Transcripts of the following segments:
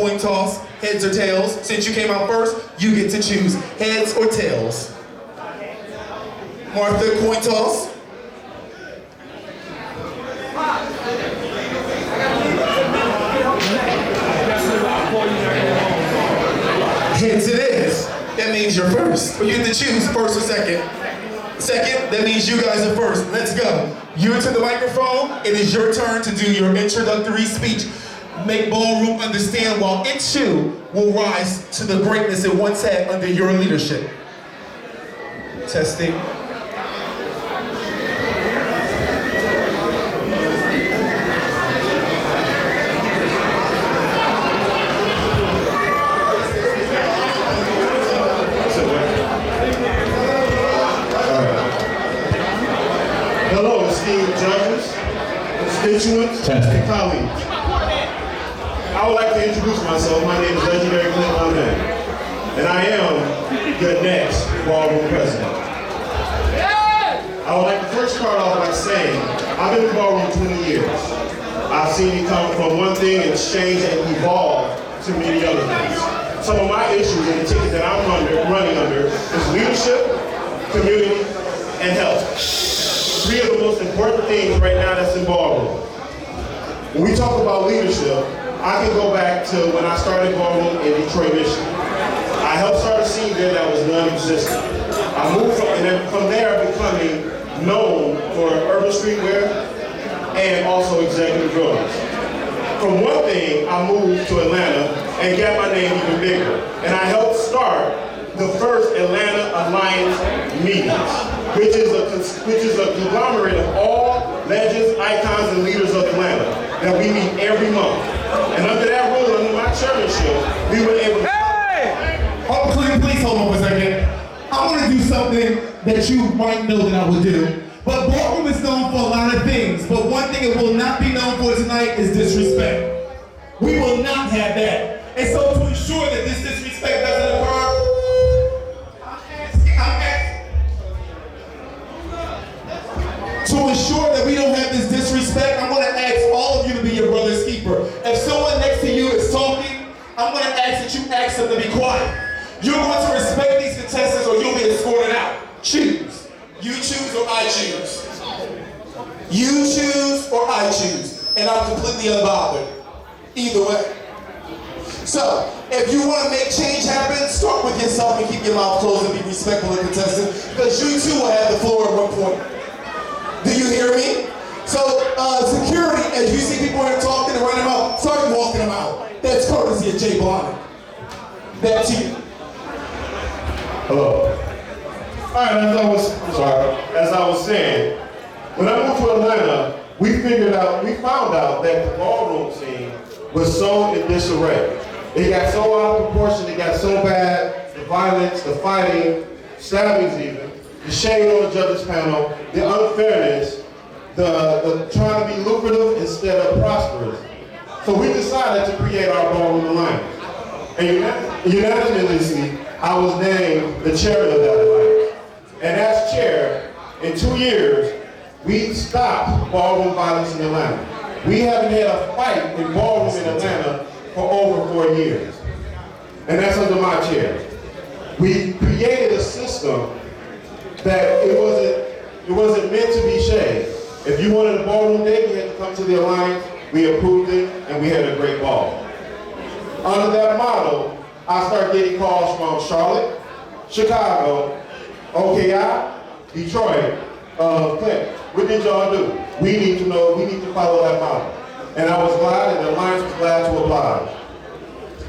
Coin toss, heads or tails. Since you came out first, you get to choose heads or tails. Martha, coin toss. Heads it is. That means you're first. You get to choose first or second. Second, that means you guys are first. Let's go. You're to the microphone. It is your turn to do your introductory speech. Make Ballroom understand while it too will rise to the greatness it once had under your leadership. Testing. Hello, esteemed judges, constituents, and colleagues. I would like to introduce myself. My name is Legendary Clint Monet, and I am your next Ballroom president. I would like to first start off by saying, I've been in Ballroom 20 years. I've seen it come from one thing and change and evolve to many other things. Some of my issues and the ticket that I'm running under is leadership, community, and health. Three of the most important things right now that's in Ballroom. When we talk about leadership, I can go back to when I started Ballroom in Detroit, Michigan. I helped start a scene there that was non-existent. I moved from there becoming known for urban streetwear and also executive drawings. From one thing, I moved to Atlanta and got my name even bigger. And I helped start the first Atlanta Alliance meetings, which is a conglomerate of all legends, icons, and leaders of Atlanta that we meet every month. And under that rule, under my chairmanship, we were able to... Hey! Oh, please hold on for a second. I want to do something that you might know that I would do. But Ballroom is known for a lot of things, but one thing it will not be known for tonight is disrespect. We will not have that. And so to ensure that this disrespect doesn't occur, to ensure that we don't have this disrespect, I'm going to ask all of you to be your brother's keeper. If someone next to you is talking, I'm going to ask that you ask them to be quiet. You're going to respect these contestants or you'll be escorted out. Choose. You choose or I choose. You choose or I choose. And I'm completely unbothered. Either way. So, if you want to make change happen, start with yourself and keep your mouth closed and be respectful of the contestants, because you too will have the floor at one point. Do you hear me? So, security, as you see people here talking and running out, start walking them out. That's courtesy of Jay Bonner. Back to you. Hello. All right, as I was saying, when I moved to Atlanta, we found out that the ballroom scene was so in disarray. It got so out of proportion, it got so bad, the violence, the fighting, stabbings even, the shade on the judges panel, the unfairness, the trying to be lucrative instead of prosperous. So we decided to create our Ballroom Alliance. And unanimously, I was named the chairman of that alliance. And as chair, in 2 years, we stopped ballroom violence in Atlanta. We haven't had a fight in ballroom in Atlanta for over 4 years. And that's under my chair. We created a system that it wasn't meant to be shade. If you wanted a ballroom day, you had to come to the alliance. We approved it, and we had a great ball. Under that model, I started getting calls from Charlotte, Chicago, OKI, Detroit, Clint. What did y'all do? We need to know, we need to follow that model. And I was glad, and the alliance was glad to oblige.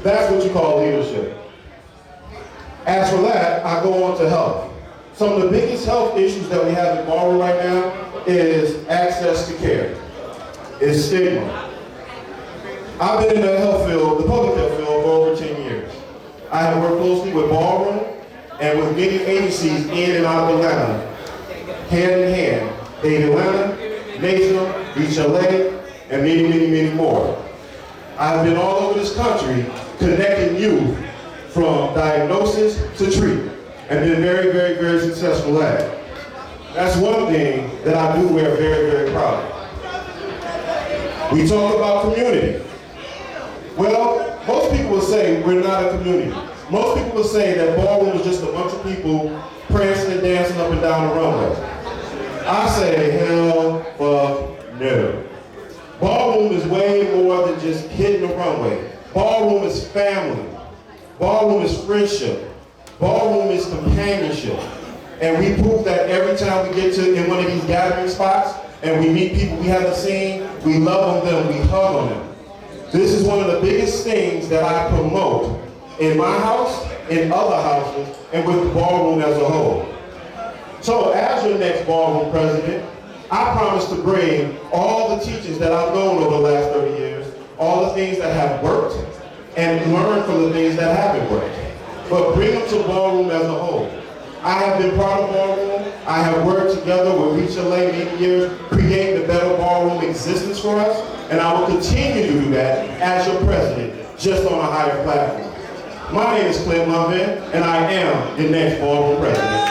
That's what you call leadership. As for that, I go on to health. Some of the biggest health issues that we have in Ballroom right now is access to care. It's stigma. I've been in the health field, the public health field, for over 10 years. I have worked closely with Ballroom and with many agencies in and out of Atlanta, hand in hand. Dade Atlanta, Nation, Beach LA, and many, many, many more. I've been all over this country connecting youth from diagnosis to treatment, and been very, very, very successful at it. That's one thing that I do wear very, very proud of. We talk about community. Well, most people would say we're not a community. Most people would say that Ballroom is just a bunch of people prancing and dancing up and down the runway. I say, hell, fuck, no. Ballroom is way more than just hitting the runway. Ballroom is family. Ballroom is friendship. Ballroom is companionship. And we prove that every time we get to in one of these gathering spots and we meet people we haven't seen, we love on them, we hug on them. This is one of the biggest things that I promote in my house, in other houses, and with the Ballroom as a whole. So as your next Ballroom president, I promise to bring all the teachings that I've known over the last 30 years, all the things that have worked, and learn from the things that haven't worked. But bring them to Ballroom as a whole. I have been part of Ballroom. I have worked together with Rita Lane many years, creating a better Ballroom existence for us, and I will continue to do that as your president, just on a higher platform. My name is Clint Marvin, and I am the next Ballroom president.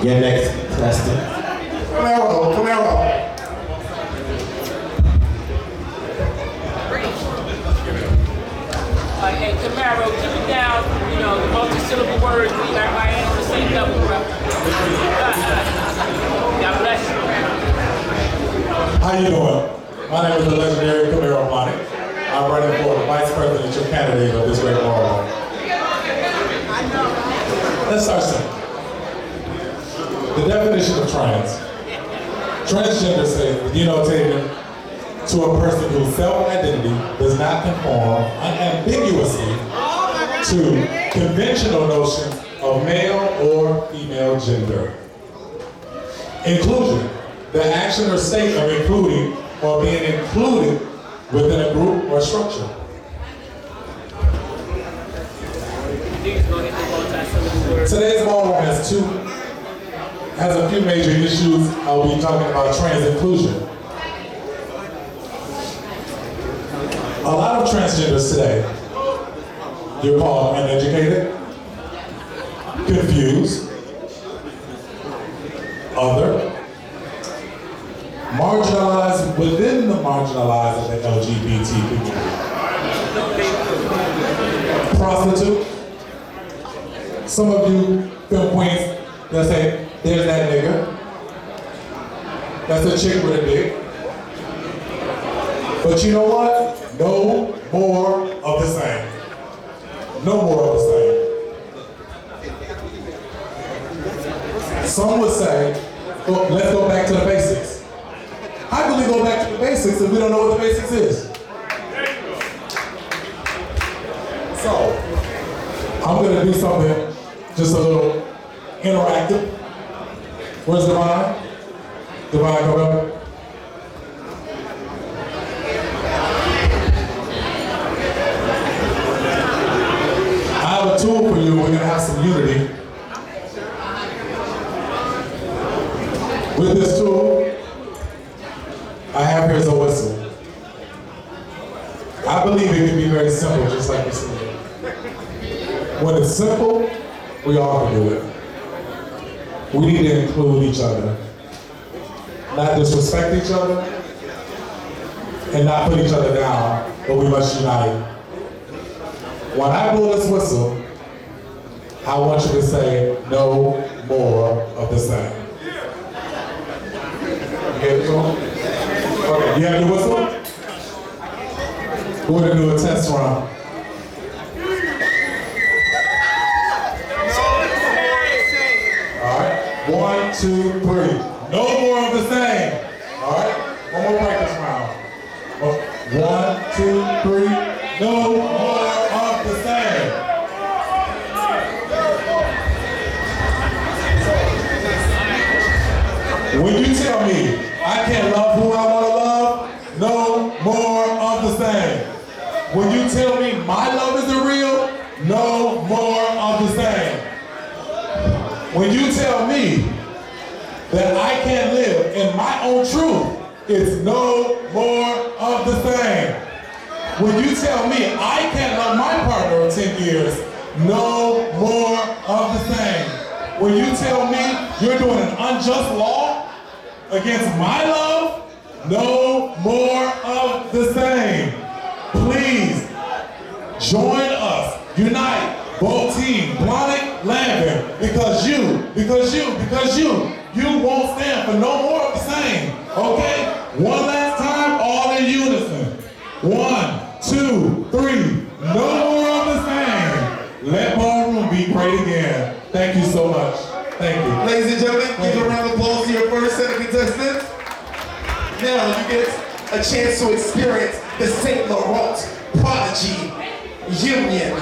Your next contestant. Camaro. Hey, Camaro, keep it down. You know, the multi-syllable words, we got my hands on the same level, bro. God bless you. How you doing? My name is the legendary Camaro Bonnet. I'm running for the vice presidential candidate of this great ballroom. Let's start simple. The definition of trans. Transgender says denotating to a person whose self-identity does not conform unambiguously to conventional notions of male or female gender. Inclusion, the action or state of including or being included within a group or structure. Today's ballroom has a few major issues. I'll be talking about trans inclusion. A lot of transgenders today, you're called uneducated, confused, other, marginalized within the marginalized of the LGBT community. Prostitute. Some of you film queens that say, there's that nigga. That's a chick with a dick. But you know what? No more of the same. No more of the same. Some would say, well, let's go back to the basics. How can we go back to the basics if we don't know what the basics is? So, I'm gonna do something just a little interactive. Where's Divine? Divine, come up. I have a tool for you. We're gonna have some unity. With this tool, I have here is a whistle. I believe it can be very simple, just like you said. When it's simple, we all can do it. We need to include each other. Not disrespect each other, and not put each other down, but we must unite. When I blow this whistle, I want you to say, no more of the same. You get it, Joel? Okay, you have your whistle? We're gonna do a test run. All right, 1, 2, 3. No more of the same. All right, one more practice round. 1, 2, 3. No more of the same. When you tell me I can't love who I want to love, no more of the same. When you tell me my love isn't real, no more of the same. When you tell me that I can't live in my own truth, it's no more of the same. When you tell me I can't love my partner of 10 years, no more of the same. When you tell me you're doing an unjust law against my love, no more of the same. Please join us, unite, both team, Blonick, Lambert, because you won't stand for no more of the same. Okay? One last time, all in unison. 1, 2, 3. No more of the same. Let Ballroom be great again. Thank you so much. Thank you. Ladies and gentlemen, give a round of applause to your first set of contestants. Now you get a chance to experience the St. Laurent Prodigy Union.